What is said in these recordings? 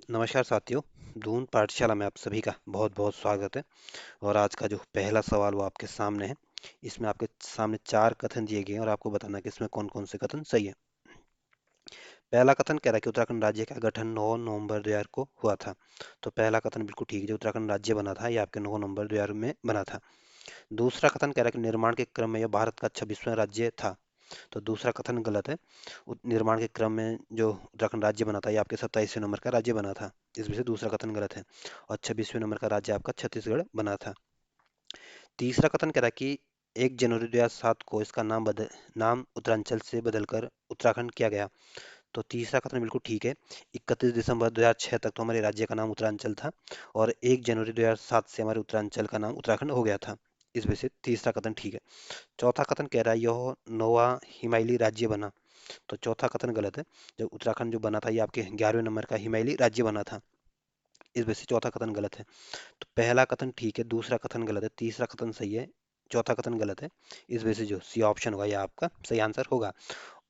नमस्कार साथियों। दून पाठशाला में आप सभी का बहुत बहुत स्वागत है। और आज का जो पहला सवाल वो आपके सामने है। इसमें आपके सामने चार कथन दिए गए हैं और आपको बताना है कि इसमें कौन कौन से कथन सही है। पहला कथन कह रहा है कि उत्तराखंड राज्य का गठन 9 नवंबर 2000 को हुआ था। तो पहला कथन बिल्कुल ठीक है, जो उत्तराखंड राज्य बना था ये आपके 9 नवंबर 2000 में बना था। दूसरा कथन कह रहा है कि निर्माण के क्रम में यह भारत का 26वां राज्य था। तो दूसरा कथन गलत है। निर्माण के क्रम में जो उत्तराखंड राज्य बना था ये आपके 27वें नंबर का राज्य बना था। इस वजह से दूसरा कथन गलत है। और 26वें नंबर का राज्य आपका छत्तीसगढ़ बना था। तीसरा कथन कह रहा है कि 1 जनवरी 2007 को इसका नाम उत्तरांचल से बदलकर उत्तराखंड किया गया। तो तीसरा कथन बिल्कुल ठीक है। 31 दिसंबर 2006 तक तो हमारे राज्य का नाम उत्तरांचल था। और 1 जनवरी 2007 से हमारे उत्तरांचल का नाम उत्तराखंड हो गया था। इस वजह से तीसरा कथन ठीक है। चौथा कथन कह रहा है यह नौवां हिमालयी राज्य बना। तो चौथा कथन गलत है। जब उत्तराखंड जो बना था ये आपके 11वें नंबर का हिमालयी राज्य बना था। इस वजह से चौथा कथन गलत है। तो पहला कथन ठीक है, दूसरा कथन गलत है, तीसरा कथन सही है, चौथा कथन गलत है। इस वजह से जो सी ऑप्शन होगा ये आपका सही आंसर होगा।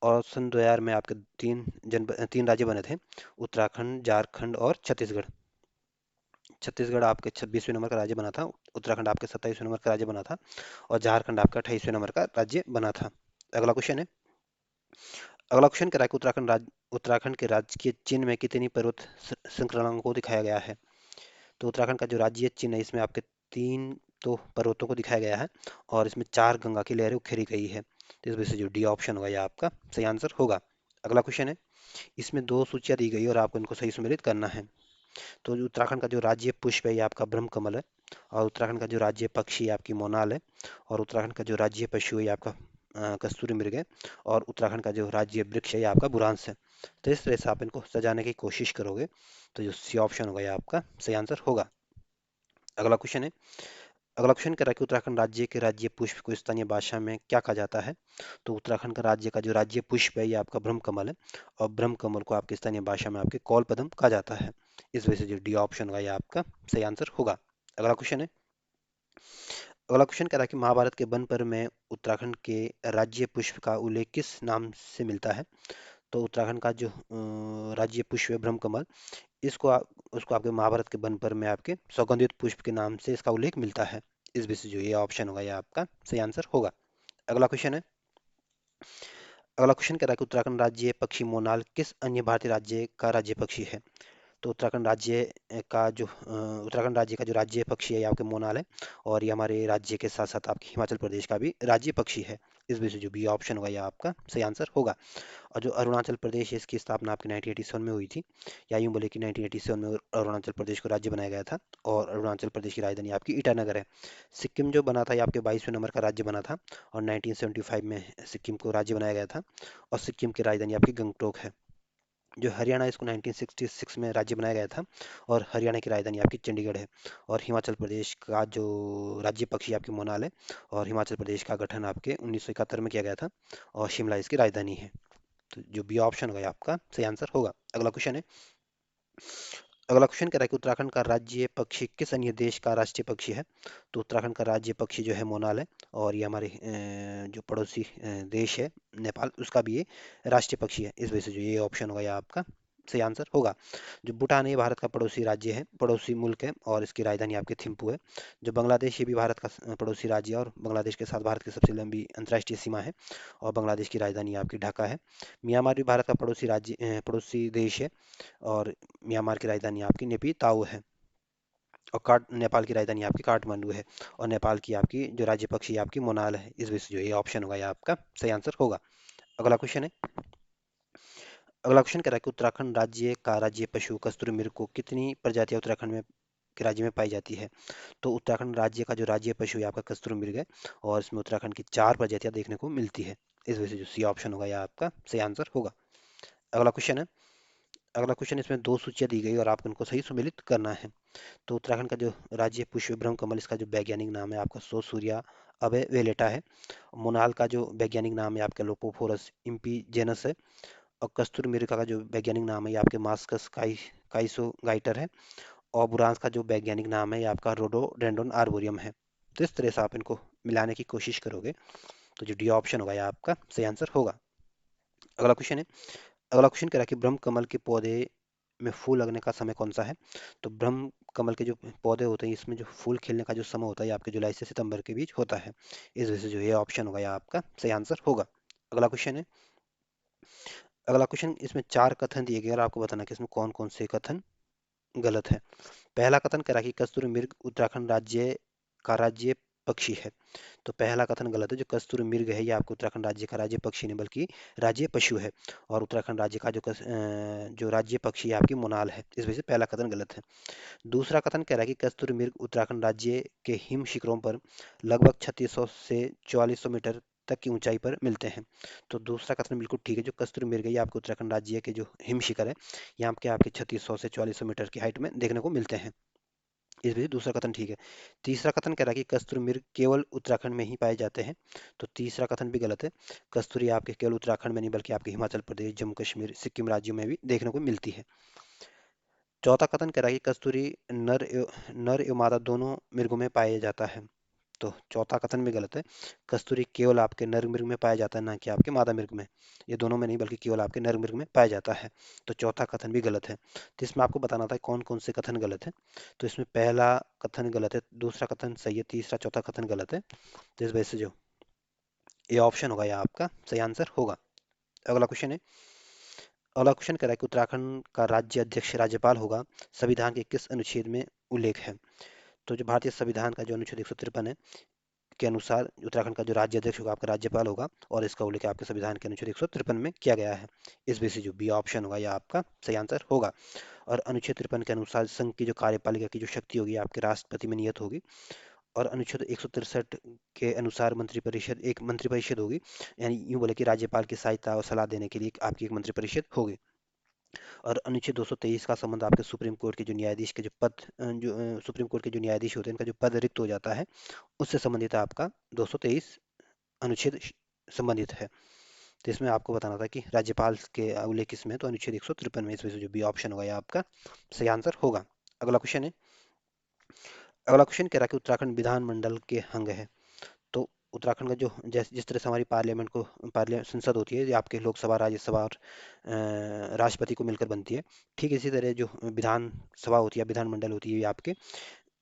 और सन 2000 में आपके तीन राज्य बने थे। उत्तराखंड, झारखंड और छत्तीसगढ़। छत्तीसगढ़ आपके 26वें नंबर का राज्य बना था। उत्तराखंड आपके 27वें नंबर का राज्य बना था। और झारखंड आपका 28वें नंबर का राज्य बना था। अगला क्वेश्चन है। अगला क्वेश्चन कह रहा है कि उत्तराखंड के राजकीय चिन्ह में कितनी पर्वत श्रृंखलाओं को दिखाया गया है। तो उत्तराखंड का जो राज्य चिन्ह है इसमें आपके तीन तो पर्वतों को दिखाया गया है। और इसमें चार गंगा की लहरें उखेरी गई है। तो इस वजह से जो डी ऑप्शन होगा ये आपका सही आंसर होगा। अगला क्वेश्चन है। इसमें दो सूचियां दी गई है और आपको इनको सही सम्मिलित करना है। तो जो उत्तराखंड का जो राज्य पुष्प है ये आपका ब्रह्म कमल है। और उत्तराखंड का जो राज्य पक्षी है आपकी मोनाल है। और उत्तराखंड का जो राज्य पशु है ये आपका कस्तूरी मृग है। और उत्तराखंड का जो राज्य वृक्ष है ये आपका बुरांस है। तो इस तरह से आप इनको सजाने की कोशिश करोगे तो जो सी ऑप्शन होगा ये आपका सही आंसर होगा। अगला क्वेश्चन है। अगला क्वेश्चन कह रहा है कि उत्तराखंड राज्य के राज्य पुष्प को स्थानीय भाषा में क्या कहा जाता है। तो उत्तराखंड का राज्य का जो राज्य पुष्प है ये आपका ब्रह्म कमल है। और ब्रह्म कमल को आपकी स्थानीय भाषा में आपके कौल पदम कहा जाता है। इस वजह से जो डी ऑप्शन होगा ये आपका सही आंसर होगा। अगला क्वेश्चन है। अगला क्वेश्चन कह रहा है कि महाभारत के वन पर्व में उत्तराखंड के राज्य पुष्प का उल्लेख किस नाम से मिलता है। तो उत्तराखंड का जो राज्य पुष्प है ब्रह्म कमल, उसको आपके महाभारत के वन पर्व में आपके सौगंधित पुष्प के नाम से इसका उल्लेख मिलता है। इस वजह से जो ये ऑप्शन होगा ये आपका सही आंसर होगा। अगला क्वेश्चन है। अगला क्वेश्चन कह रहा है कि उत्तराखंड राज्य पक्षी मोनाल किस अन्य भारतीय राज्य का राज्य पक्षी है। तो उत्तराखंड राज्य का जो राज्य पक्षी है ये आपके मोनाल है। और ये हमारे राज्य के साथ साथ आपके हिमाचल प्रदेश का भी राज्य पक्षी है। इस वजह से जो बी ऑप्शन होगा ये आपका सही आंसर होगा। और जो अरुणाचल प्रदेश है इसकी स्थापना आपकी 1987 में हुई थी। या यूँ बोले कि 1987 में अरुणाचल प्रदेश को राज्य बनाया गया था। और अरुणाचल प्रदेश की राजधानी आपकी ईटानगर है। सिक्किम जो बना था ये आपके 22वें नंबर का राज्य बना था। और 1975 में सिक्किम को राज्य बनाया गया था। और सिक्किम की राजधानी आपकी गंगटोक है। जो हरियाणा इसको 1966 में राज्य बनाया गया था। और हरियाणा की राजधानी आपकी चंडीगढ़ है। और हिमाचल प्रदेश का जो राज्य पक्षी आपकी मोनाल है। और हिमाचल प्रदेश का गठन आपके 1971 में किया गया था। और शिमला इसकी राजधानी है। तो जो बी ऑप्शन होगा ये आपका सही आंसर होगा। अगला क्वेश्चन है। अगला क्वेश्चन कह रहा है कि उत्तराखंड का राज्य पक्षी किस अन्य देश का राष्ट्रीय पक्षी है। तो उत्तराखंड का राज्य पक्षी जो है मोनाल है। और ये हमारे जो पड़ोसी देश है नेपाल, उसका भी ये राष्ट्रीय पक्षी है। इस वजह से जो ये ऑप्शन होगा ये आपका सही आंसर होगा। जो भूटान है ये भारत का पड़ोसी राज्य है, पड़ोसी मुल्क है। और इसकी राजधानी आपकी थिम्पू है। जो बांग्लादेश ये भी भारत का पड़ोसी राज्य है। और बांग्लादेश के साथ भारत की सबसे लंबी अंतर्राष्ट्रीय सीमा है। और बांग्लादेश की राजधानी आपकी ढाका है। म्यांमार भी भारत का पड़ोसी देश है। और म्यांमार की राजधानी आपकी नेपी ताऊ है। और नेपाल की राजधानी आपकी काठमांडू है। और नेपाल की आपकी जो राज्य पक्षी है आपकी मोनाल है। इस वजह से जो ये ऑप्शन होगा ये आपका सही आंसर होगा। अगला क्वेश्चन है। अगला क्वेश्चन कह रहा है कि उत्तराखंड राज्य का राज्य पशु कस्तूरी मृग को कितनी प्रजातियां उत्तराखंड में के राज्य में पाई जाती है। तो उत्तराखंड राज्य का जो राज्य पशु है आपका कस्तूरी मृग है। और इसमें उत्तराखंड की चार प्रजातियां देखने को मिलती है। इस वजह से जो सी ऑप्शन होगा यह आपका सही आंसर होगा। अगला क्वेश्चन है। अगला क्वेश्चन इसमें दो सूचियां दी गई और आपको इनको सही सम्मिलित करना है। तो उत्तराखंड का जो राज्य पुष्प ब्रह्म कमल, इसका जो वैज्ञानिक नाम है आपका सोसूरिया अबे वेलेटा है। मोनाल का जो वैज्ञानिक नाम है आपका लोपोफोरस इम्पीजेनस है। और कस्तूरी मृग का जो वैज्ञानिक नाम है ये आपके मास्कस काइसोगाइटर है। और बुरांस का जो वैज्ञानिक नाम है ये आपका रोडोडेंड्रॉन आर्बोरियम है। तो इस तरह से आप इनको मिलाने की कोशिश करोगे तो जो डी ऑप्शन होगा ये आपका सही आंसर होगा। अगला क्वेश्चन है। अगला क्वेश्चन कह रहा है कि ब्रह्म कमल के पौधे में फूल लगने का समय कौन सा है? तो ब्रह्म कमल के जो पौधे होते हैं इसमें जो फूल खिलने का जो समय होता है ये आपके जुलाई से सितंबर के बीच होता है। इस वजह से जो ये ऑप्शन होगा ये आपका सही आंसर होगा। अगला क्वेश्चन है। अगला क्वेश्चन, इसमें चार कथन दिए गए और आपको बताना कि इसमें कौन कौन से कथन गलत है। पहला कथन कह रहा है कि कस्तूरी मृग उत्तराखंड राज्य का राज्य पक्षी है। तो पहला कथन गलत है। जो कस्तूरी मृग है ये आपको उत्तराखंड राज्य का राज्य पक्षी नहीं बल्कि राज्य पशु है। और उत्तराखंड राज्य का जो राज्य पक्षी है आपकी मोनाल है। इस वजह से पहला कथन गलत है। दूसरा कथन कह रहा है कि कस्तूरी मृग उत्तराखंड राज्य के हिम शिखरों पर लगभग 3600 से 4400 मीटर तक की ऊंचाई पर मिलते हैं। तो दूसरा कथन बिल्कुल ठीक है। जो कस्तूरी मृग है ये आपको उत्तराखंड राज्य के जो हिम शिखर है यहाँ के आपके 3600 से 4400 मीटर की हाइट में देखने को मिलते हैं। इस वजह से दूसरा कथन ठीक है। तीसरा कथन कह रहा है कि कस्तूरी मृग केवल उत्तराखंड में ही पाए जाते हैं। तो तीसरा कथन भी गलत है। कस्तूरी आपके केवल उत्तराखंड में नहीं बल्कि आपके हिमाचल प्रदेश, जम्मू कश्मीर, सिक्किम राज्यों में भी देखने को मिलती है। चौथा कथन कह रहा है कि कस्तूरी नर एवं मादा दोनों मृगों में पाया जाता है। तो चौथा कथन भी गलत है। कस्तूरी केवल आपके नर मृग में पाया जाता है ना कि आपके मादा मृग में। ये दोनों में नहीं बल्कि केवल आपके नर मृग में पाया जाता है। तो चौथा कथन भी गलत है। तो इसमें आपको बताना था कौन कौन से कथन गलत है। तो इसमें पहला कथन गलत है, दूसरा कथन सही है, तीसरा चौथा कथन गलत है। तो इस वजह से जो ये ऑप्शन होगा यह आपका सही आंसर होगा। अगला क्वेश्चन है। अगला क्वेश्चन कह रहा है कि उत्तराखंड का राज्य अध्यक्ष राज्यपाल होगा, संविधान के किस अनुच्छेद में उल्लेख है? तो जो भारतीय संविधान का जो अनुच्छेद 153 है के अनुसार उत्तराखंड का जो राज्य अध्यक्ष होगा आपका राज्यपाल होगा और इसका उल्लेख आपके संविधान के अनुच्छेद 153 में किया गया है। इस वजह से जो बी ऑप्शन होगा यह आपका सही आंसर होगा। और अनुच्छेद 53 के अनुसार संघ की जो कार्यपालिका की जो शक्ति होगी आपके राष्ट्रपति में नियत होगी। और अनुच्छेद 163 के अनुसार मंत्रिपरिषद एक मंत्रिपरिषद होगी। यानी यूं बोले कि राज्यपाल की सहायता और सलाह देने के लिए आपकी एक मंत्रिपरिषद होगी। और अनुच्छेद 223 का संबंध आपके सुप्रीम कोर्ट के जो न्यायाधीश के जो सुप्रीम कोर्ट के जो न्यायाधीश होते हैं इनका जो पद रिक्त हो जाता है उससे संबंधित आपका 223 अनुच्छेद संबंधित है। तो इसमें आपको बताना था कि राज्यपाल के उल्लेख किसमें है, तो अनुच्छेद 153 में। इस वजह से जो बी ऑप्शन होगा ये आपका सही आंसर होगा। अगला क्वेश्चन है। अगला क्वेश्चन कह रहा है कि उत्तराखंड विधानमंडल के अंग है। तो उत्तराखंड का जो जिस तरह से हमारी पार्लियामेंट को पार्लियामेंट संसद होती है ये आपके लोकसभा, राज्यसभा और राष्ट्रपति को मिलकर बनती है। ठीक इसी तरह जो विधानसभा होती है, विधानमंडल होती है, ये आपके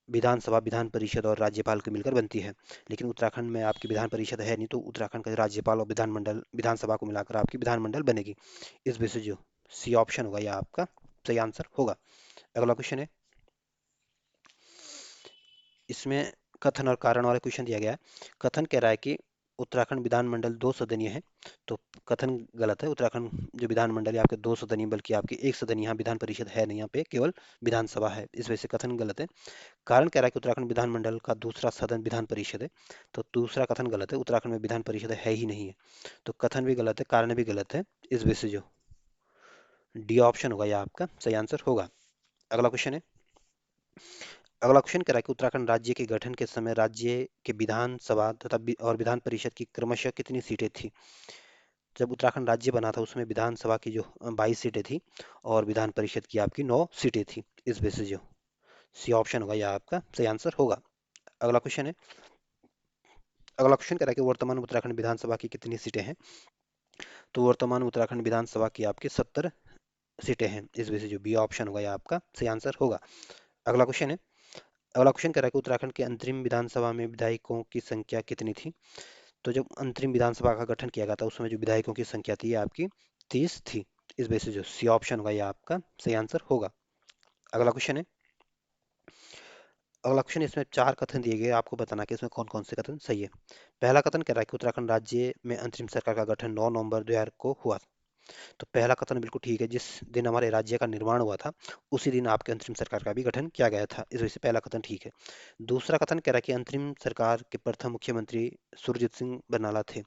विधानसभा, विधान परिषद और राज्यपाल को मिलकर बनती है। लेकिन उत्तराखंड में आपकी विधान परिषद है नहीं, तो उत्तराखंड का राज्यपाल और विधानमंडल, विधानसभा को मिलाकर आपकी विधानमंडल बनेगी। इस वजह से जो सी ऑप्शन होगा यह आपका सही आंसर होगा। अगला क्वेश्चन है। इसमें कथन और कारण वाला क्वेश्चन दिया गया है। कथन कह रहा है कि उत्तराखंड विधानमंडल दो सदनीय है। तो कथन गलत है। उत्तराखंड जो विधानमंडल है आपके दो सदनीय बल्कि आपकी एक सदनीय, यहाँ विधान परिषद है नहीं, यहाँ पे केवल विधानसभा है। इस वजह से कथन गलत है। कारण कह रहा है कि उत्तराखंड विधानमंडल का दूसरा सदन विधान परिषद है। तो दूसरा कथन गलत है। उत्तराखंड में विधान परिषद है ही नहीं है। तो कथन भी गलत है, कारण भी गलत है। इस वजह से जो डी ऑप्शन होगा यह आपका सही आंसर होगा। अगला क्वेश्चन है। अगला क्वेश्चन कह रहा है कि उत्तराखंड राज्य के गठन के समय राज्य के विधानसभा तथा और विधान परिषद की क्रमशः कितनी सीटें थी? जब उत्तराखंड राज्य बना था उसमें विधानसभा की जो 22 सीटें थी और विधान परिषद की आपकी 9 सीटें थी। इस वजह से जो सी ऑप्शन होगा यह आपका सही आंसर होगा। अगला क्वेश्चन है। अगला क्वेश्चन कह रहा है कि वर्तमान उत्तराखंड विधानसभा की कितनी सीटें हैं? तो वर्तमान उत्तराखंड विधानसभा की आपकी 70 सीटें हैं। इस वजह से जो बी ऑप्शन होगा यह आपका सही आंसर होगा। अगला क्वेश्चन है। अगला क्वेश्चन कह रहा है कि उत्तराखंड के अंतरिम विधानसभा में विधायकों की संख्या कितनी थी? तो जब अंतरिम विधानसभा का गठन किया गया था उसमें जो विधायकों की संख्या थी ये आपकी 30 थी। इस वजह से जो सी ऑप्शन होगा ये आपका सही आंसर होगा। अगला क्वेश्चन है। अगला क्वेश्चन, इसमें चार कथन दिए गए, आपको बताना कि इसमें कौन कौन से कथन सही है। पहला कथन कह रहा है कि उत्तराखंड राज्य में अंतरिम सरकार का गठन 9 नवंबर 2000 को हुआ। तो पहला कथन बिल्कुल ठीक है। जिस दिन हमारे राज्य का निर्माण हुआ था उसी दिन आपके अंतरिम सरकार का भी गठन किया गया था। इस वजह से पहला कथन ठीक है। दूसरा कथन कह रहा है कि अंतरिम सरकार के प्रथम मुख्यमंत्री सुरजीत सिंह बरनाला थे।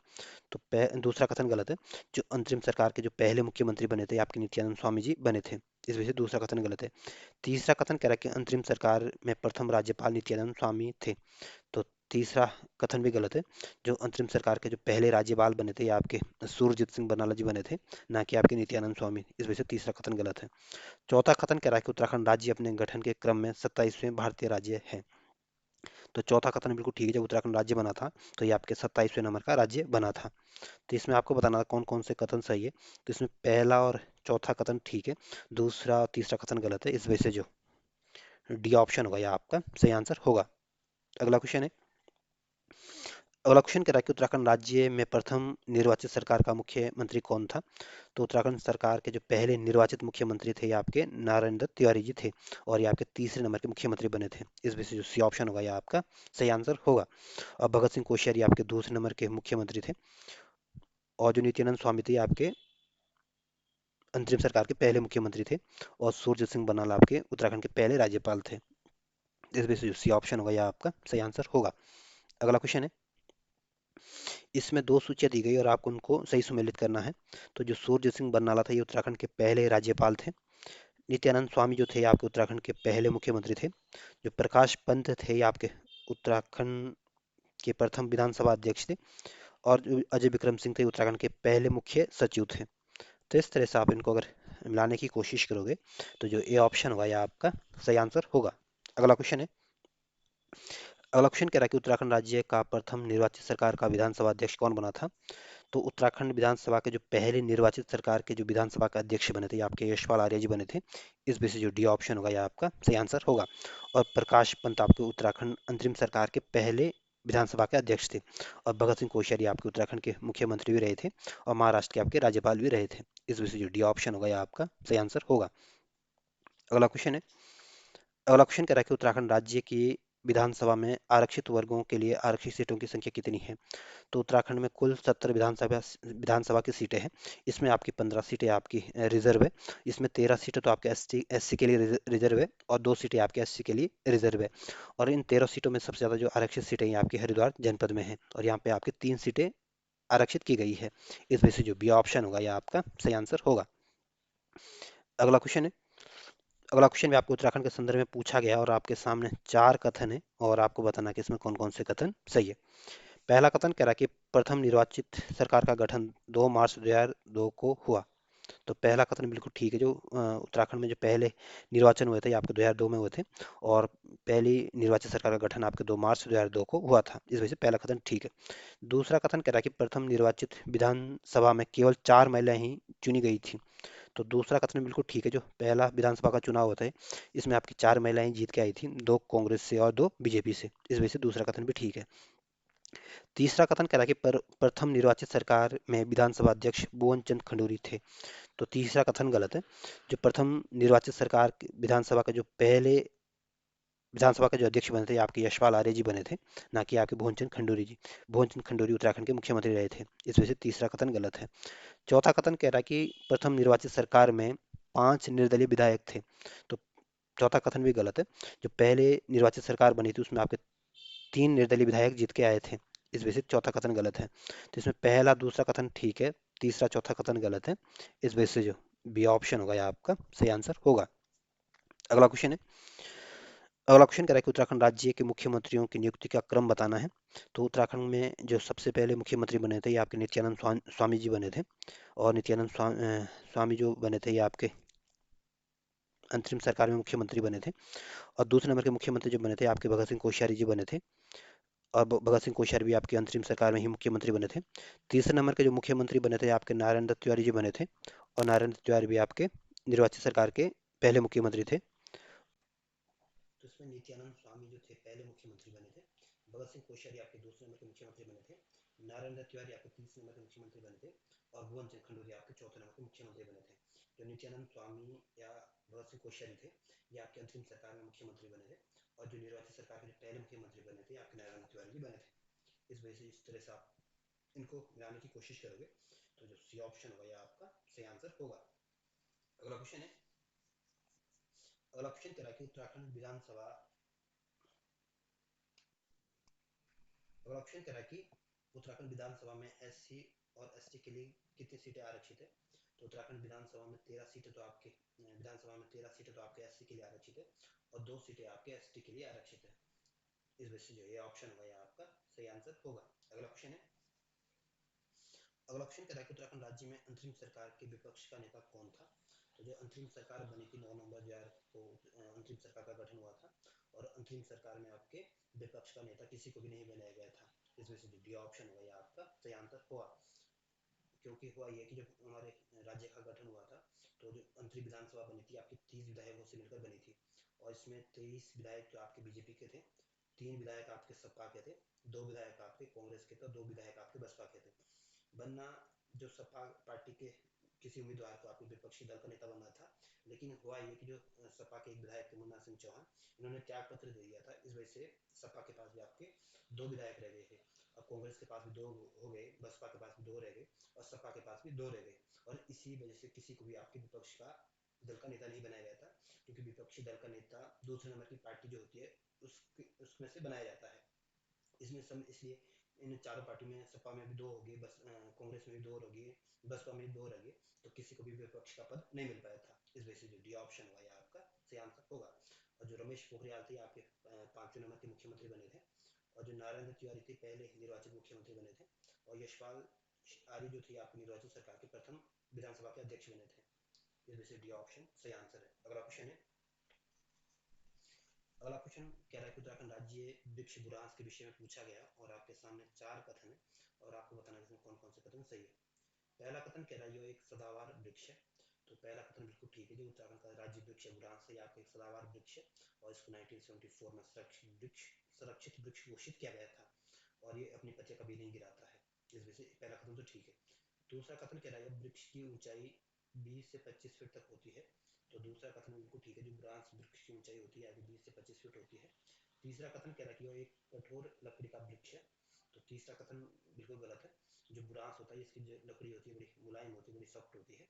तो दूसरा कथन गलत है। जो अंतरिम सरकार के जो पहले मुख्यमंत्री बने थे आपके नित्यानंद स्वामी जी बने थे। इस वजह से दूसरा कथन गलत है। तीसरा कथन कह रहा है कि अंतरिम सरकार में प्रथम राज्यपाल नित्यानंद स्वामी थे। तो तीसरा कथन भी गलत है। जो अंतरिम सरकार के जो पहले राज्यपाल बने थे ये आपके सुरजीत सिंह बरनाला जी बने थे, ना कि आपके नित्यानंद स्वामी। इस वजह से तीसरा कथन गलत है। चौथा कथन कह रहा है कि उत्तराखंड राज्य अपने गठन के क्रम में 27वें भारतीय राज्य है। तो चौथा कथन बिल्कुल ठीक है, जब उत्तराखंड राज्य बना था तो ये आपके 27वें नंबर का राज्य बना था। तो इसमें आपको बताना था कौन कौन से कथन सही है। तो इसमें पहला और चौथा कथन ठीक है, दूसरा और तीसरा कथन गलत है। इस वजह से जो डी ऑप्शन होगा यह आपका सही आंसर होगा। अगला क्वेश्चन है, अगला क्वेश्चन कह रहा है कि उत्तराखंड राज्य में प्रथम निर्वाचित सरकार का मुख्यमंत्री कौन था। तो उत्तराखंड सरकार के जो पहले निर्वाचित मुख्यमंत्री थे ये आपके नारायण दत्त तिवारी जी थे, और ये आपके तीसरे नंबर के मुख्यमंत्री बने थे। इस वजह से जो सी ऑप्शन होगा यह आपका सही आंसर होगा। और भगत सिंह कोश्यारी आपके दूसरे नंबर के मुख्यमंत्री थे, और जो नित्यानंद स्वामी थे ये आपके अंतरिम सरकार के पहले मुख्यमंत्री थे, और सूर्य सिंह बन्नाल आपके उत्तराखंड के पहले राज्यपाल थे। इस वजह से जो सी ऑप्शन होगा यह आपका सही आंसर होगा। अगला क्वेश्चन है, इसमें दो सूचियां दी गई और आपको उनको सही सुमेलित करना है। तो जो सूर्य सिंह बरनाला था ये उत्तराखंड के पहले राज्यपाल थे। नित्यानंद स्वामी जो थे ये आपके उत्तराखंड के पहले मुख्यमंत्री थे। जो प्रकाश पंत थे ये आपके उत्तराखंड के प्रथम विधानसभा अध्यक्ष थे। और जो अजय विक्रम सिंह थे उत्तराखंड के पहले मुख्य सचिव थे। तो इस तरह से आप इनको अगर मिलाने की कोशिश करोगे तो जो ए ऑप्शन होगा यह आपका सही आंसर होगा। अगला क्वेश्चन है, अगला क्वेश्चन कह रहा है कि उत्तराखंड राज्य का प्रथम निर्वाचित सरकार का विधानसभा अध्यक्ष कौन बना था। तो उत्तराखंड विधानसभा के जो पहले निर्वाचित सरकार के जो विधानसभा के अध्यक्ष बने थे ये आपके यशपाल आर्य जी बने थे। इस वजह से जो डी ऑप्शन होगा यह आपका सही आंसर होगा। और प्रकाश पंत आपके उत्तराखंड अंतरिम सरकार के पहले विधानसभा के अध्यक्ष थे। और भगत सिंह कोश्यारी आपके उत्तराखंड के मुख्यमंत्री भी रहे थे, और महाराष्ट्र के आपके राज्यपाल भी रहे थे। इस वजह से जो डी ऑप्शन होगा यह आपका सही आंसर होगा। अगला क्वेश्चन है, अगला क्वेश्चन कह रहा है कि उत्तराखंड राज्य की विधानसभा में आरक्षित वर्गों के लिए आरक्षित सीटों की संख्या कितनी है। तो उत्तराखंड में कुल 70 विधानसभा की सीटें हैं। इसमें आपकी 15 सीटें आपकी रिजर्व है। इसमें 13 सीटें तो आपके एससी के लिए रिजर्व है, और 2 सीटें आपके एससी के लिए रिजर्व है। और इन 13 सीटों में सबसे ज़्यादा जो आरक्षित सीटें हैं ये आपकी हरिद्वार जनपद में है, और यहाँ पे आपकी 3 सीटें आरक्षित की गई है। इस वजह से जो बी ऑप्शन होगा यह आपका सही आंसर होगा। अगला क्वेश्चन है, अगला क्वेश्चन भी आपको उत्तराखंड के संदर्भ में पूछा गया है, और आपके सामने 4 कथन है और आपको बताना है कि इसमें कौन कौन से कथन सही है। पहला कथन कह रहा है कि प्रथम निर्वाचित सरकार का गठन 2 मार्च 2002 को हुआ। तो पहला कथन बिल्कुल ठीक है, जो उत्तराखंड में जो पहले निर्वाचन हुए थे ये आपके 2002 में हुए थे, और पहली निर्वाचित सरकार का गठन आपके 2 मार्च 2002 को हुआ था। इस वजह से पहला कथन ठीक है। दूसरा कथन कह रहा है कि प्रथम निर्वाचित विधानसभा में केवल 4 महिलाएं ही चुनी गई थी। तो दूसरा कथन बिल्कुल ठीक है, जो पहला विधानसभा का चुनाव होता है इसमें आपकी 4 महिलाएं जीत के आई थी, 2 कांग्रेस से और 2 बीजेपी से। इस वजह से दूसरा कथन भी ठीक है। तीसरा कथन कह रहा है कि प्रथम निर्वाचित सरकार में विधानसभा अध्यक्ष भुवन चंद खंडूरी थे। तो तीसरा कथन गलत है। जो प्रथम निर्वाचित सरकार विधानसभा का जो पहले विधानसभा के जो अध्यक्ष बने थे आपके यशपाल आर्य जी बने थे, ना कि आपके भुवन चंद खंडूरी जी। भुवन चंद खंडूरी उत्तराखंड के मुख्यमंत्री रहे थे। इस वजह से तीसरा कथन गलत है। चौथा कथन कह रहा है कि प्रथम निर्वाचित सरकार में 5 निर्दलीय विधायक थे। तो चौथा कथन भी गलत है। जो पहले निर्वाचित सरकार बनी थी उसमें आपके 3 निर्दलीय विधायक जीत के आए थे। इस वजह से चौथा कथन गलत है। तो इसमें पहला दूसरा कथन ठीक है, तीसरा चौथा कथन गलत है। इस वजह से जो बी ऑप्शन होगा यह आपका सही आंसर होगा। अगला क्वेश्चन है, अगला क्वेश्चन कह रहा है कि उत्तराखंड राज्य के मुख्यमंत्रियों की नियुक्ति का क्रम बताना है। तो उत्तराखंड में जो सबसे पहले मुख्यमंत्री बने थे ये आपके नित्यानंद स्वामी जी बने थे। और नित्यानंद स्वामी जो बने थे ये आपके अंतरिम सरकार में मुख्यमंत्री बने थे। और दूसरे नंबर के मुख्यमंत्री जो बने थे आपके भगत सिंह कोश्यारी जी बने थे। और भगत सिंह कोश्यारी भी आपकी अंतरिम सरकार में ही मुख्यमंत्री बने थे। तीसरे नंबर के जो मुख्यमंत्री बने थे आपके नारायण दत्त तिवारी जी बने थे। और नारायण दत्त तिवारी भी आपके निर्वाचित सरकार के पहले मुख्यमंत्री थे। तो इसमें नित्यानंद स्वामी जो थे पहले मुख्यमंत्री बने थे, भगत सिंह कोश्यारी आपके दूसरे नंबर के मुख्यमंत्री बने थे, नारायण दत्त तिवारी आपके तीसरे नंबर के मुख्यमंत्री बने थे, और भुवन चंद खंडूरी आपके चौथे नंबर के मुख्यमंत्री बने थे। जो नित्यानंद स्वामी या भगत सिंह कोश्यारी थे ये आपके अंतरिम सरकार में मुख्यमंत्री बने थे, और जो निर्वाचित सरकार के जो पहले मुख्यमंत्री बने थे आपके नारायण दत्त तिवारी जी बने थे। इस वजह से इस तरह से आप इनको मिलाने की कोशिश करोगे तो जो सी ऑप्शन होगा यह आपका सही आंसर होगा। अगला क्वेश्चन है, अगला क्वेश्चन कह रहा है कि उत्तराखंड विधानसभा, अगला क्वेश्चन कह रहा है कि उत्तराखंड विधानसभा में एससी और एसटी के लिए कितनी सीटें आरक्षित है। तो उत्तराखंड विधानसभा में 13 सीटें तो आपके विधानसभा में 13 सीटें तो आपके एससी के लिए आरक्षित है, और 2 सीटें आपके एसटी के लिए आरक्षित है। इस वजह से जो ये ऑप्शन होगा यह आपका सही आंसर होगा। अगला क्वेश्चन है, अगला क्वेश्चन कह रहा है कि उत्तराखंड राज्य में अंतरिम सरकार के विपक्ष का नेता कौन था। तो जो अंतरिम सरकार बनी थी 9 नवंबर 2000 को अंतरिम सरकार का गठन हुआ था, और अंतरिम सरकार में आपके विपक्ष का नेता किसी को भी नहीं बनाया गया था। इस वजह से डी ऑप्शन होगा ये आपका सही आंसर हुआ। क्योंकि हुआ ये कि जब हमारे राज्य का गठन हुआ था तो जो अंतरिम विधानसभा बनी थी आपकी 30 विधायकों से मिलकर बनी थी, और इसमें 23 विधायक जो आपके बीजेपी के थे, 3 विधायक आपके सपा के थे, 2 विधायक आपके कांग्रेस के थे और 2 विधायक आपके बसपा के थे। बनना जो सपा पार्टी के किसी उम्मीदवार को आपके विपक्षी दल का नेता बनना था, लेकिन हुआ ये कि जो सपा के एक विधायक थे मुन्ना सिंह चौहान, इन्होंने त्याग पत्र दे दिया था। इस वजह से सपा के पास भी आपके 2 विधायक रह गए थे, और कांग्रेस के पास भी 2 हो गए, बसपा के पास भी 2 रह गए और सपा के पास भी 2 रह गए। और इसी वजह से किसी को भी आपके विपक्ष का दल का नेता नहीं बनाया गया था, क्योंकि विपक्षी दल का नेता दूसरे नंबर की पार्टी जो होती है उसमें से बनाया जाता है। इसमें सम इसलिए इन चारों पार्टी में सपा में भी 2 हो गए, बस कांग्रेस में भी 2 हो गए, बसपा में भी 2 रह गए, तो किसी को भी विपक्ष का पद नहीं मिल पाया था। इस वजह से जो डी ऑप्शन हुआ ये आपका सही आंसर होगा। और जो रमेश पोखरियाल थे आपके 5वें नंबर के मुख्यमंत्री बने थे, और जो नारायण तिवारी थे पहले निर्वाचित मुख्यमंत्री बने थे, और यशपाल आर्य जो थी आपकी निर्वाचित सरकार के प्रथम विधानसभा के अध्यक्ष बने थे। इस वजह से डी ऑप्शन सही आंसर है। अगला क्वेश्चन है, अगला क्वेश्चन कह रहा है कि उत्तराखंड राज्य वृक्ष बुरांश के विषय में पूछा गया, और आपके सामने 4 कथन है और आपको बताना है इसमें कौन कौन से कथन सही है। पहला कथन कह रहा है ये एक सदाबहार वृक्ष है, तो पहला कथन बिल्कुल ठीक है। जो उत्तराखंड का राज्य वृक्ष है बुरांश है, आपका एक सदाबहार वृक्ष है, और इसको 1974 में संरक्षित वृक्ष घोषित किया गया था, और ये अपनी पत्तियां कभी नहीं गिराता है। इस वजह से पहला कथन तो ठीक है। दूसरा कथन कह रहा है वृक्ष की ऊंचाई 20 से 25 फीट तक होती है, तो दूसरा कथन बिल्कुल ठीक है। जो बुरांश वृक्ष की ऊंचाई होती है 20 से 25 फीट होती है। तीसरा कथन कह रहा है कि यह एक कठोर लकड़ी का वृक्ष है, तो तीसरा कथन बिल्कुल गलत है। जो बुरांश होता है इसकी जो लकड़ी होती है बड़ी मुलायम होती है, बड़ी सॉफ्ट होती है,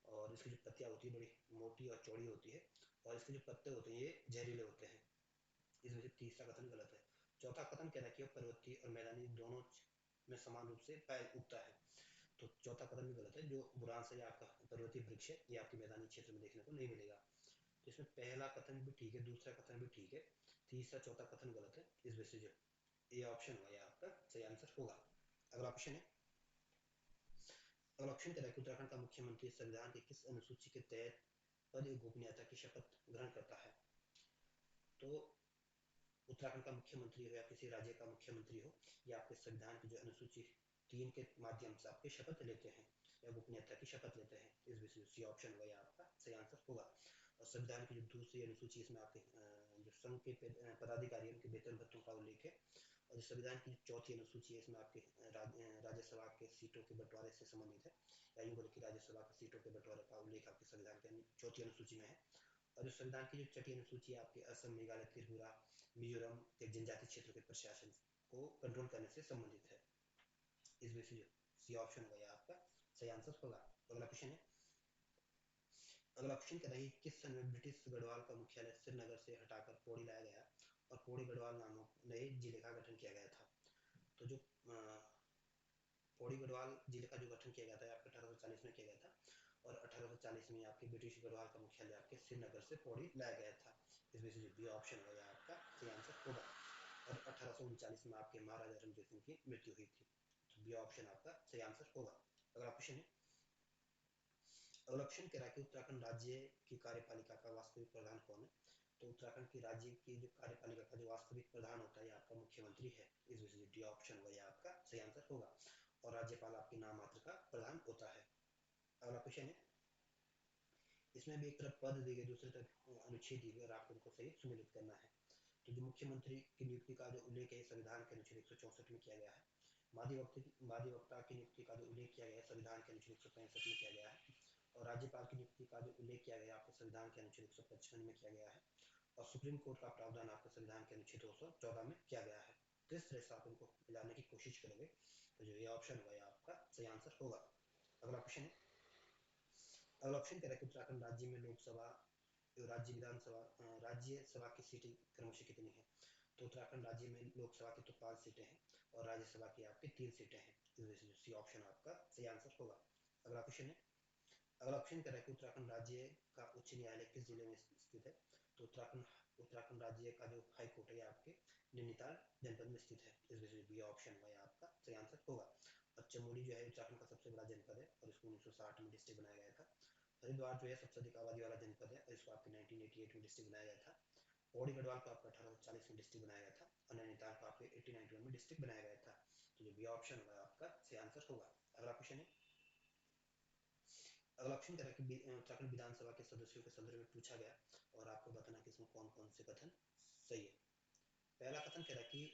और इसकी जो पत्तियां होती है बड़ी मोटी और चौड़ी होती है, और इसके जो पत्ते होते हैं ये जहरीले होते हैं। इस वजह से तीसरा कथन गलत है। चौथा कथन कह रहा है कि पर्वतीय और मैदानी दोनों में समान रूप से उगता है, तो चौथा कथन भी गलत है। जो बुरांश है आपका पर्वतीय वृक्ष है, ये आपके मैदानी क्षेत्र में देखने को नहीं मिलेगा। तो इसमें पहला कथन भी ठीक है, दूसरा कथन भी ठीक है, तीसरा चौथा कथन गलत है। इस वजह से जो ए ऑप्शन होगा ये आपका सही आंसर होगा। अगला क्वेश्चन है, अगला ऑप्शन कह रहा है कि उत्तराखंड का मुख्यमंत्री संविधान की किस अनुसूची के तहत पद गोपनीयता की शपथ ग्रहण करता है। तो उत्तराखंड का मुख्यमंत्री हो या किसी राज्य का मुख्यमंत्री हो, या आपके संविधान की जो अनुसूची 3 के माध्यम से आपके शपथ लेते हैं या गोपनीयता की शपथ लेते हैं। इस वजह से ऑप्शन होगा या आपका सही आंसर होगा। और संविधान की जो दूसरी अनुसूची इसमें आपके जो संघ के पदाधिकारियों के वेतन भत्तों का उल्लेख है, और जो संविधान की चौथी अनुसूची है इसमें आपके राज्यसभा के सीटों के बंटवारे से संबंधित है, या यूं बोले कि राज्यसभा के सीटों के बंटवारे का उल्लेख आपके संविधान के चौथी अनुसूची में है। और जो संविधान की जो छठी अनुसूची है आपके असम, मेघालय, त्रिपुरा, मिजोरम के जनजाति क्षेत्र के प्रशासन को कंट्रोल करने से संबंधित है। इस वजह से सी ऑप्शन होगा आपका सही आंसर होगा। अगला क्वेश्चन है, अगला क्वेश्चन कह रहा है किस सन में ब्रिटिश गढ़वाल का मुख्यालय श्रीनगर से हटाकर पौड़ी लाया गया और पौड़ी गढ़वाल नामक नए जिले का गठन किया गया था। तो जो पौड़ी गढ़वाल जिले का जो गठन किया गया था आपके 1840 में किया गया था, और 1840 में आपके ब्रिटिश गढ़वाल का मुख्यालय आपके श्रीनगर से पौड़ी लाया गया था। इस वजह से जो बी ऑप्शन होगा आपका सही आंसर होगा। और 1839 में आपके महाराजा रणजीत सिंह की मृत्यु हुई थी, तो बी ऑप्शन आपका सही आंसर होगा। अगला क्वेश्चन है, अगला क्वेश्चन कह रहा है कि उत्तराखंड राज्य की कार्यपालिका का वास्तविक प्रधान कौन है। तो उत्तराखंड की राज्य की जो कार्यपालिका का जो वास्तविक प्रधान होता है आपका मुख्यमंत्री है। इस वजह से डी ऑप्शन होगा आपका सही आंसर होगा, और राज्यपाल आपके नाम मात्र का प्रधान होता है। अगला क्वेश्चन है, इसमें भी एक तरफ पद दी गई, दूसरी तरफ अनुच्छेद दी गई, और आपको उनको सही सुमेलित करना है। तो जो मुख्यमंत्री की नियुक्ति का जो उल्लेख है संविधान के अनुच्छेद 164 में किया गया है। महाधिवक्ता की नियुक्ति का जो उल्लेख किया गया है संविधान के अनुच्छेद 165 में किया गया है, और राज्यपाल की नियुक्ति का जो उल्लेख किया गया है आपके संविधान के अनुच्छेद 155 में किया गया है, और सुप्रीम कोर्ट का प्रावधान आपके संविधान के अनुच्छेद 214 में किया गया है। तो इस तरह से आप इनको मिलाने की कोशिश करोगे तो जो ये ऑप्शन होगा आपका सही आंसर होगा। अगला क्वेश्चन है, अगला ऑप्शन कह रहा है कि उत्तराखंड राज्य में लोकसभा राज्यसभा की सीटें क्रमशः कितनी है। तो उत्तराखंड राज्य में लोकसभा की तो 5 सीटें हैं, और राज्यसभा की आपकी 3 सीटें हैं। इस वजह से सी ऑप्शन आपका सही आंसर होगा। अगला क्वेश्चन है, अगला ऑप्शन कह रहा है कि उत्तराखंड राज्य का उच्च न्यायालय किस जिले में स्थित है। तो उत्तराखंड राज्य का जो हाई कोर्ट है आपके नैनीताल जनपद में स्थित है। इस वजह से बी ऑप्शन होगा आपका सही आंसर होगा। और चमोली जो है उत्तराखंड का सबसे बड़ा जनपद है, और इसको 1960 में डिस्ट्रिक्ट बनाया गया था। हरिद्वार जो है सबसे अधिक आबादी वाला जनपद है, और इसको आपके 1988 में डिस्ट्रिक्ट बनाया गया था। पौड़ी गढ़वाल को आपका 1840 में डिस्ट्रिक्ट बनाया गया था और नैनीताल को आपके 1891 में डिस्ट्रिक्ट बनाया गया था। तो जो बी ऑप्शन होगा आपका सही आंसर होगा। अगला क्वेश्चन है, अगला ऑप्शन कह रहा है कि उत्तराखंड विधानसभा के सदस्यों के संदर्भ में पूछा गया और आपको बताना कि इसमें कौन कौन से कथन सही है। पहला कथन कह रहा है कि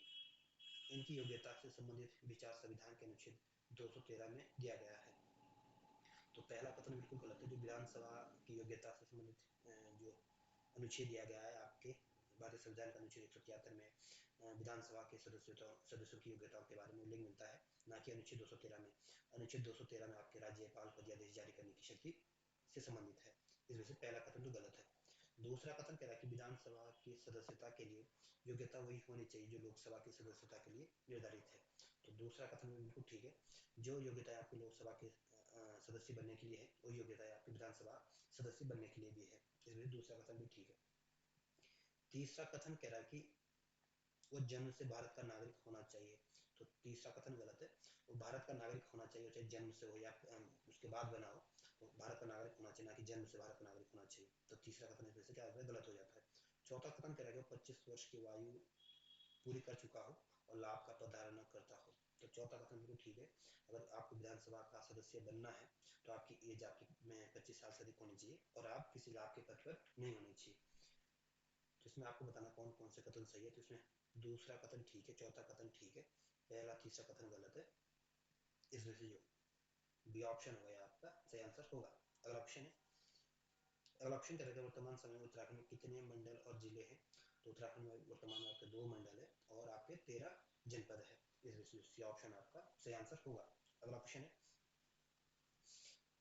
इनकी योग्यता से संबंधित विचार संविधान के अनुच्छेद 213 में दिया गया है। तो पहला कथन बिल्कुल गलत है। जो विधानसभा की योग्यता से संबंधित जो अनुच्छेद दिया गया है आपके भारतीय संविधान का अनुच्छेद 173 में विधानसभा के सदस्यों की योग्यताओं के बारे में उल्लेख मिलता है, ना कि अनुच्छेद 213 में। अनुच्छेद 213 में आपके राज्यपाल को अध्यादेश जारी करने की शक्ति से संबंधित है। इस वजह से पहला कथन तो गलत है। दूसरा कथन कह रहा है कि विधानसभा की सदस्यता के लिए योग्यता वही होनी चाहिए जो लोकसभा की सदस्यता के लिए निर्धारित है। तो दूसरा कथन भी बिल्कुल ठीक है। जो योग्यता आपकी लोकसभा के सदस्य बनने के लिए है, वो योग्यता आपकी विधानसभा सदस्य बनने के लिए भी है। इसलिए दूसरा कथन भी ठीक है। तीसरा कथन कह रहा है कि वो जन्म से भारत का नागरिक होना चाहिए। तो तीसरा कथन गलत है। वो भारत का नागरिक होना चाहिए, चाहे जन्म से हो या उसके बाद बना हो, तो भारत का नागरिक होना चाहिए, ना कि जन्म से भारत का नागरिक होना चाहिए। तो तीसरा कथन इसमें से क्या होता है, गलत हो जाता है। चौथा कथन कह रहा है कि 25 वर्ष की आयु पूरी कर चुका हो और लाभ का पदधारण करता हो। तो चौथा कथन बिल्कुल ठीक है। अगर आपको विधानसभा का सदस्य बनना है तो आपकी एज आपकी 25 साल से अधिक होनी चाहिए और आप किसी लाभ के पद पर नहीं होनी चाहिए। तो इसमें आपको बताना कौन कौन से कथन सही है। तो इसमें दूसरा कथन ठीक है, चौथा कथन ठीक है, पहला तीसरा कथन गलत है। इस वजह से जो बी ऑप्शन होगा आपका सही आंसर होगा। अगला ऑप्शन है, अगला ऑप्शन करेगा वर्तमान समय में उत्तराखंड में कितने मंडल और जिले हैं। तो उत्तराखंड में वर्तमान में आपके 2 मंडल है और आपके 13 जनपद है। इस वजह से सी ऑप्शन आपका सही आंसर होगा। अगला ऑप्शन है,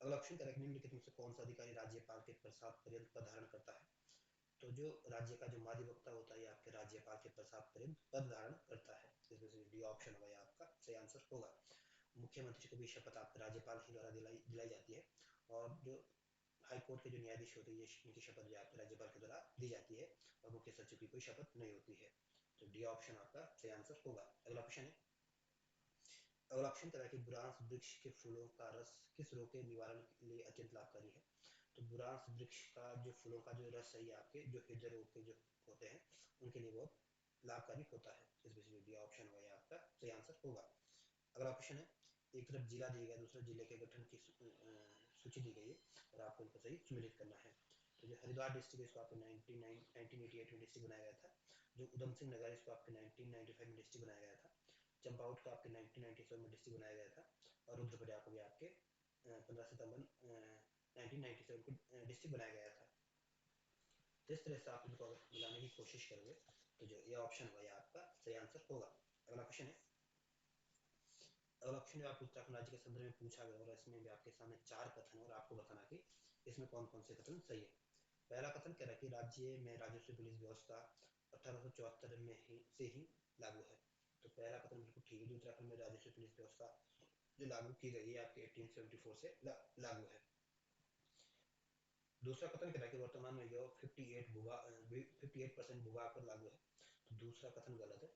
अगला ऑप्शन करेक्ट निम्नलिखित में से कौन सा अधिकारी राज्यपाल के प्रसाद पर्यंत पद धारण करता है। तो जो राज्य का जो महाधिवक्ता होता है आपके राज्यपाल के प्रसाद पर्यंत पद धारण करता है। इस वजह से डी ऑप्शन होगा आपका सही आंसर होगा। मुख्यमंत्री को भी शपथ आपके राज्यपाल ही द्वारा दिलाई जाती है और जो हाई कोर्ट के जो न्यायाधीश होते हैं इनकी शपथ भी आपके राज्यपाल के द्वारा दी जाती है और मुख्य सचिव की कोई शपथ नहीं होती है। तो डी ऑप्शन आपका सही आंसर होगा। अगला ऑप्शन है, अगला ऑप्शन कह रहा है कि बुरांस वृक्ष के फूलों का रस किस रोग के निवारण के लिए अत्यंत लाभकारी है। तो बुरांस वृक्ष का जो फूलों का जो रस है आपके जो हृदय रोग के जो होते हैं उनके लिए बहुत लाभकारी होता है। इस वजह से ऑप्शन होगा आपका सही आंसर होगा। अगला ऑप्शन है, एक तरफ जिला दिया गया, दूसरा जिले के गठन की सूची दी गई है और आपको इनको सही सम्मिलित करना है। तो जो हरिद्वार डिस्ट्रिक्ट है इसको आपको 1988 में डिस्ट्रिक्ट बनाया गया था। जो उधम सिंह नगर इसको आपके 1995 में डिस्ट्रिक्ट बनाया गया था। चंपावत को आपके 1997 में डिस्ट्रिक्ट बनाया गया था और रुद्रप्रयाग को भी आपके 15 सितंबर 1997 को डिस्ट्रिक्ट बनाया गया था। तो इस तरह से आप इनको अगर मिलाने की कोशिश करोगे तो जो ये ऑप्शन होगा आपका सही आंसर होगा। अगला क्वेश्चन है, अगला ऑप्शन जो आपको उत्तराखंड राज्य के संदर्भ में पूछा गया और इसमें भी आपके सामने 4 कथन और आपको बताना कि इसमें कौन कौन से कथन सही है। पहला कथन कह रहा है कि राज्य में राजस्व पुलिस व्यवस्था 1874 में ही लागू है। तो पहला कथन बिल्कुल ठीक है। उत्तराखंड में राजस्व पुलिस व्यवस्था जो लागू की गई है आपके 1874 से लागू है। दूसरा कथन कह रहा है कि वर्तमान में जो 58% भूभाग पर लागू है। तो दूसरा कथन गलत है।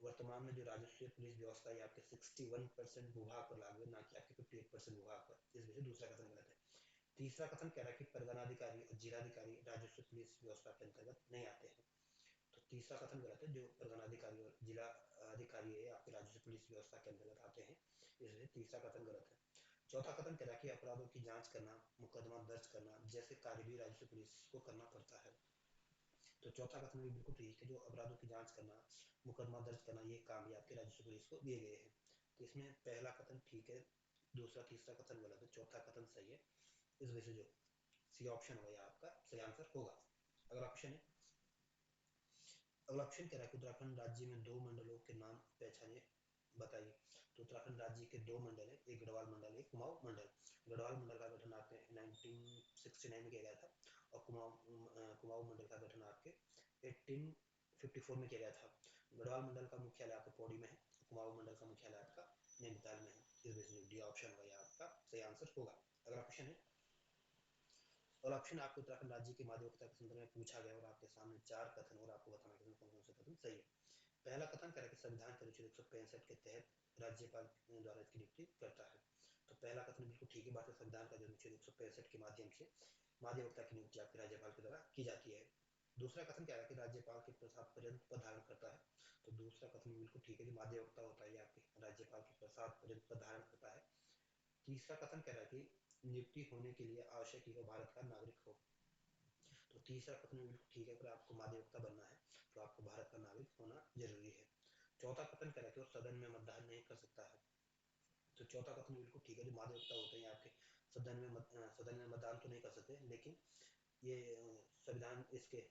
वर्तमान में जो राजस्व पुलिस व्यवस्था है आपके 61% भूभाग पर लागू है, ना कि आपके 58% भूभाग पर। इस वजह से दूसरा कथन गलत है। तीसरा कथन कह रहा है कि परगनाधिकारी और जिलाधिकारी राजस्व पुलिस व्यवस्था के अंतर्गत नहीं आते हैं। तो तीसरा कथन गलत है। जो परगनाधिकारी और जिला अधिकारी है आपके राजस्व पुलिस व्यवस्था के अंतर्गत आते हैं, इसलिए तीसरा कथन गलत है। चौथा कथन कह रहा है कि अपराधों की जांच करना, मुकदमा दर्ज करना जैसे कार्य भी राजस्व पुलिस को करना पड़ता है। तो चौथा कथन भी बिल्कुल ठीक है। जो अपराधों की जांच करना, मुकदमा दर्ज करना, ये काम भी आपके राजस्व पुलिस को दिए गए हैं। तो इसमें पहला कथन ठीक है, दूसरा तीसरा कथन गलत है, चौथा कथन सही है। इस वजह से जो सी ऑप्शन होगा आपका सही आंसर होगा। अगला क्वेश्चन है, अगला ऑप्शन कह रहा है कि उत्तराखंड राज्य में 2 मंडलों के नाम पहचाने बताइए। तो उत्तराखंड राज्य के 2 मंडल है, एक गढ़वाल मंडल, एक कुमाऊं मंडल। गढ़वाल मंडल का गठन आपके 1969 में किया गया था और कुमाऊं मंडल का गठन आपके 1854 में किया गया था। गढ़वाल मंडल का मुख्यालय आपके पौड़ी में है, कुमाऊं मंडल का मुख्यालय आपका नैनीताल में है। इस वजह से डी ऑप्शन होगा आपका सही आंसर होगा। अगला क्वेश्चन है, और ऑप्शन आपको उत्तराखंड राज्य के माध्यमिकता के संदर्भ में पूछा गया और आपके सामने 4 कथन और आपको बताना कि कौन कौन से कथन सही है। पहला कथन कह रहा है कि संविधान के अनुच्छेद 165 के तहत राज्यपाल द्वारा इसकी नियुक्ति करता है। तो पहला कथन बिल्कुल ठीक है। भारतीय संविधान का जो अनुच्छेद 165 के माध्यम से माध्यमिकता की नियुक्ति आपके राज्यपाल के द्वारा की जाती है। दूसरा कथन क्या है कि राज्यपाल के प्रसाद पर्यंत पद धारण करता है। तो दूसरा कथन बिल्कुल ठीक है, जो माध्यवक्ता होता है ये आपके राज्यपाल के प्रसाद पर्यंत पद धारण करता है। तीसरा कथन कह रहा है कि नियुक्ति होने के लिए आवश्यक है कि वो भारत का नागरिक हो। तो तीसरा कथन बिल्कुल ठीक है, अगर आपको माध्यवक्ता बनना है तो आपको भारत का नागरिक होना जरूरी है। चौथा कथन कह रहा है कि वो सदन में मतदान नहीं कर सकता है। तो चौथा कथन बिल्कुल ठीक है, जो माध्यवक्ता होते हैं आपके सदन में मतदान तो नहीं कर सकते, लेकिन ये संविधान इसके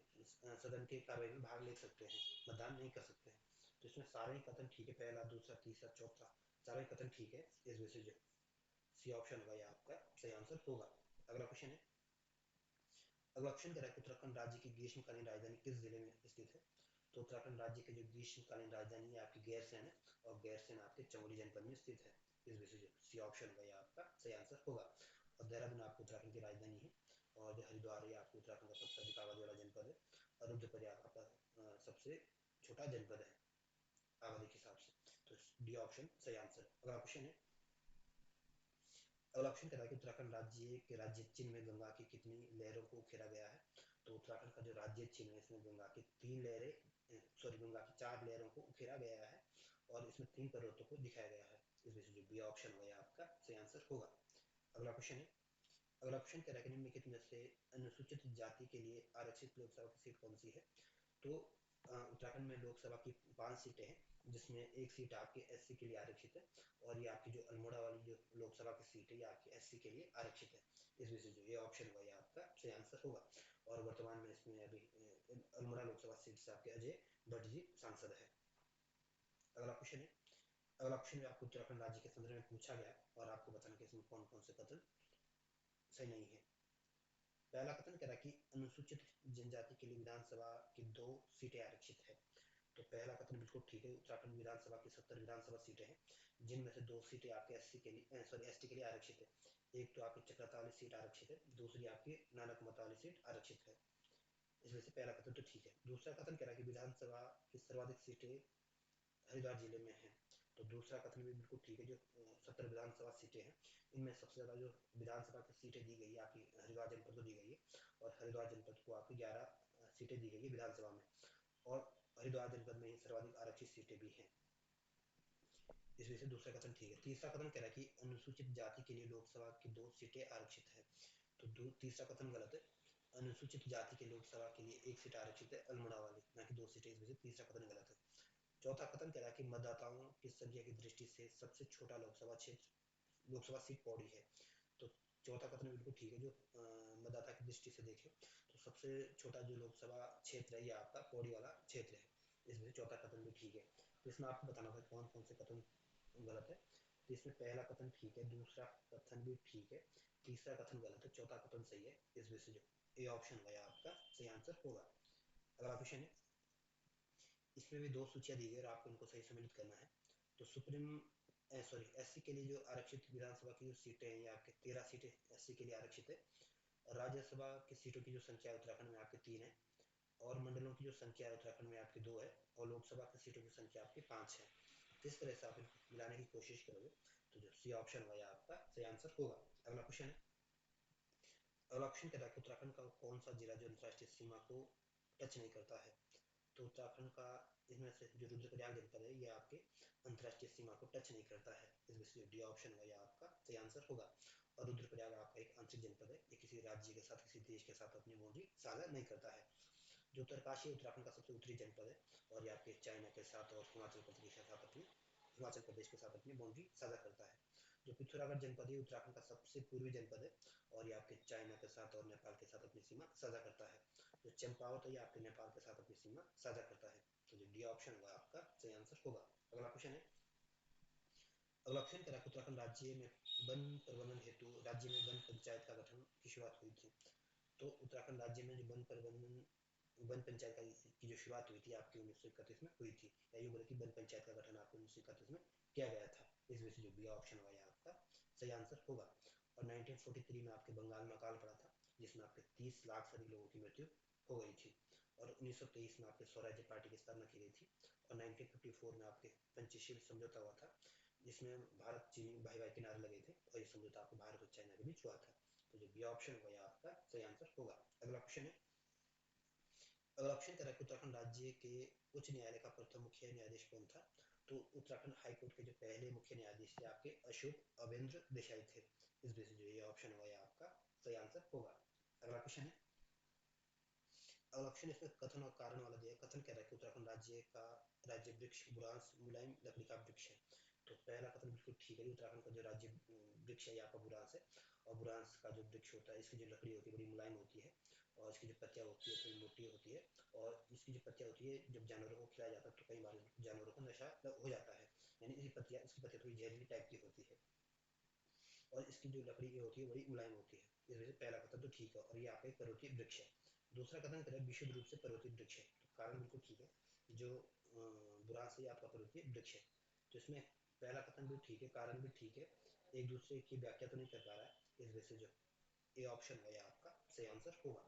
सदन के कार्य में भाग ले सकते हैं, मतदान नहीं कर सकते हैं। तो इसमें सारे ही कथन ठीक है, पहला दूसरा तीसरा चौथा सारे कथन ठीक है। इस वजह से जो सी ऑप्शन होगा ये आपका सही आंसर होगा। अगला क्वेश्चन है, अगला ऑप्शन कह रहा है उत्तराखंड राज्य की ग्रीष्मकालीन राजधानी किस जिले में स्थित है। तो उत्तराखंड राज्य की जो ग्रीष्मकालीन राजधानी है आपकी गैरसैंण है, और गैरसैंण आपके चमोली जनपद में स्थित है। इस वजह से जो सी ऑप्शन होगा ये आपका सही आंसर होगा। और देहरादून आपको उत्तराखंड की राजधानी है, और जो हरिद्वार है आपको उत्तराखंड का सबसे अधिक आबादी वाला जनपद है, और रुद्रप्रयाग आपका सबसे छोटा जनपद है आबादी के हिसाब से। तो डी ऑप्शन सही आंसर। अगला क्वेश्चन है, अगला ऑप्शन कह रहा है कि उत्तराखंड राज्य के राज्य चिन्ह में गंगा की कितनी लहरों को उकेरा गया है। तो उत्तराखंड का जो राज्य चिन्ह है इसमें गंगा की तीन लहरें सॉरी गंगा की चार लहरों को उकेरा गया है, और इसमें तीन पर्वतों को दिखाया गया है। इस वजह से जो बी ऑप्शन होगा आपका सही आंसर होगा। अगला क्वेश्चन है, अगला ऑप्शन कह रहा है कि निम्नलिखित में से अनुसूचित जाति के लिए आरक्षित लोकसभा की सीट कौन सी है। तो उत्तराखंड में लोकसभा की 5 सीटें हैं, जिसमें एक सीट आपके एससी के लिए आरक्षित है, और ये आपकी जो अल्मोड़ा वाली जो लोकसभा की सीट है ये आपकी एससी के लिए आरक्षित है। इस वजह से जो ये ऑप्शन होगा ये आपका सही आंसर होगा। और वर्तमान में इसमें अभी अल्मोड़ा लोकसभा सीट से आपके अजय भट्ट जी सांसद है। अगला क्वेश्चन है, अगला क्वेश्चन में आपको उत्तराखंड राज्य के संदर्भ में पूछा गया, और आपको बताना कि इसमें कौन कौन से कथन सही नहीं है। पहला कथन कह रहा है कि अनुसूचित जनजाति के लिए विधानसभा की 2 सीटें आरक्षित है। तो पहला कथन बिल्कुल ठीक है, उत्तराखंड विधानसभा की 70 विधानसभा सीटें हैं, जिनमें से 2 सीटें आपके एससी के लिए एसटी के लिए आरक्षित है। एक तो आपकी चक्रता वाली सीट आरक्षित है, दूसरी आपकी नानक मता वाली सीट आरक्षित है। इस वजह से पहला कथन तो ठीक है। दूसरा कथन कह रहा है कि विधानसभा की सर्वाधिक सीटें हरिद्वार जिले में है। तो दूसरा कथन भी बिल्कुल ठीक है, जो 70 विधानसभा सीटें हैं इनमें सबसे ज्यादा जो विधानसभा की सीटें दी गई है आपकी हरिद्वार जनपद को दी गई है, और हरिद्वार जनपद को आपकी 11 सीटें दी गई है विधानसभा में, और हरिद्वार जनपद में ही सर्वाधिक आरक्षित सीटें भी हैं। इस वजह से दूसरा कथन ठीक है। तीसरा कथन कह रहा है कि अनुसूचित जाति के लिए लोकसभा की 2 सीटें आरक्षित है। तो तीसरा कथन गलत है, अनुसूचित जाति के लोकसभा के लिए एक सीट आरक्षित है अल्मोड़ा वाली, ना कि 2 सीटें। इस वजह से तीसरा कथन गलत है। चौथा कथन कह रहा है कि मतदाताओं की संख्या की दृष्टि से सबसे छोटा लोकसभा सीट पौड़ी है। तो चौथा कथन बिल्कुल ठीक है, जो मतदाता की दृष्टि से देखें तो सबसे छोटा जो लोकसभा क्षेत्र है ये आपका पौड़ी वाला क्षेत्र है। इस वजह से चौथा कथन भी ठीक है। तो इसमें आपको बताना था कौन कौन से कथन गलत है। तो इसमें पहला कथन ठीक है, दूसरा कथन भी ठीक है, तीसरा कथन गलत है, चौथा कथन सही है। इस वजह से जो ए ऑप्शन होगा आपका सही आंसर होगा। अगला क्वेश्चन है, इसमें भी 2 सूचियां दी गई और आपको इनको सही सम्मिलित करना है। तो एससी के लिए जो आरक्षित विधानसभा की जो सीटें हैं ये आपके 13 सीटें एससी के लिए आरक्षित है। राज्यसभा की सीटों की जो संख्या है उत्तराखंड में आपके 3 है, और मंडलों की जो संख्या है उत्तराखंड में आपकी 2 है, और लोकसभा की सीटों की संख्या आपकी 5 है। जिस तरह से आप इनको मिलाने की कोशिश करोगे तो जो सी ऑप्शन होगा आपका सही आंसर होगा। अगला क्वेश्चन है, अगला ऑप्शन कह रहा है उत्तराखंड का कौन सा जिला जो अंतरराष्ट्रीय सीमा को टच नहीं करता है। तो उत्तराखंड का इनमें से जो रुद्रप्रयाग जनपद है ये आपके अंतरराष्ट्रीय सीमा को टच नहीं करता है। इस वजह से डी ऑप्शन होगा ये आपका सही आंसर होगा। और रुद्रप्रयाग आपका एक आंतरिक जनपद है, ये किसी राज्य के साथ किसी देश के साथ अपनी बाउंड्री साझा नहीं करता है। जो उत्तरकाशी उत्तराखंड का सबसे उत्तरी जनपद है, और ये आपके चाइना के साथ और हिमाचल प्रदेश के साथ अपनी बाउंड्री साझा करता है। जो पिथौरागढ़ जनपद है उत्तराखंड का सबसे पूर्वी जनपद है, और ये आपके चाइना के साथ और नेपाल के साथ अपनी सीमा साझा करता है। जो चंपावत है ये आपके नेपाल के साथ अपनी सीमा साझा करता है। तो जो डी ऑप्शन होगा आपका सही आंसर होगा। अगला क्वेश्चन है, अगला ऑप्शन कह रहा है उत्तराखंड राज्य में वन प्रबंधन हेतु राज्य में वन पंचायत का गठन की शुरुआत हुई थी। तो उत्तराखंड राज्य में जो वन पंचायत की जो शुरुआत हुई थी आपकी 1931 में हुई थी, या यूं बोले कि वन पंचायत का गठन आपको 1931 में किया गया था। इस वजह से जो बी ऑप्शन होगा आपका सही आंसर होगा। और 1943 में आपके बंगाल में अकाल पड़ा था, जिसमें आपके 30 लाख से अधिक लोगों की मृत्यु हो गई थी। और 1923 में आपके स्वराज्य पार्टी की स्थापना की गई थी। और 1954 में आपके पंचशील समझौता हुआ था, जिसमें भारत चीन भाई भाई के नारे लगे थे, और ये समझौता आपको भारत और चाइना के बीच हुआ था। तो जो बी ऑप्शन होगा आपका सही आंसर होगा। अगला क्वेश्चन है, अगर ऑप्शन करें कि उत्तराखंड राज्य के उच्च न्यायालय का प्रथम मुख्य न्यायाधीश कौन था, तो उत्तराखंड हाई कोर्ट के जो पहले मुख्य न्यायाधीश थे आपके अशोक अवेंद्र देसाई थे। इस वजह से जो ये ऑप्शन होगा ये आपका सही आंसर होगा। अगला क्वेश्चन है। अगला ऑप्शन इसमें कथन और कारण वाला दिया है। कथन कह रहा है कि उत्तराखंड राज्य का राज्य वृक्ष बुरांस मुलायम लकड़ी का वृक्ष है। तो पहला कथन बिल्कुल ठीक है। उत्तराखंड का जो राज्य वृक्ष है ये आपका बुरांस है। और बुरांस का जो वृक्ष होता है इसकी जो लकड़ी होती है बड़ी मुलायम होती है, और इसकी जो पत्तियां होती है थोड़ी मोटी होती है। और इसकी जो पत्तियां होती है जब जानवरों को खिलाया जाता है तो कई बार जानवरों को नशा हो जाता है, यानी इसकी पत्तियां थोड़ी जहरीली टाइप की होती है। और इसकी जो लकड़ी की होती है बड़ी मुलायम होती है। इस वजह से पहला कथन तो ठीक है, और ये आपका एक पर्वतीय वृक्ष है। दूसरा कथन करें विशुद्ध रूप से पर्वतीय वृक्ष है, तो कारण बिल्कुल ठीक है। जो बुरांस है आपका पर्वतीय वृक्ष है। तो इसमें पहला कथन भी ठीक है, कारण भी ठीक है। एक दूसरे की व्याख्या तो नहीं कर पा रहा है, इस वजह से जो ए ऑप्शन है ये आपका सही आंसर होगा।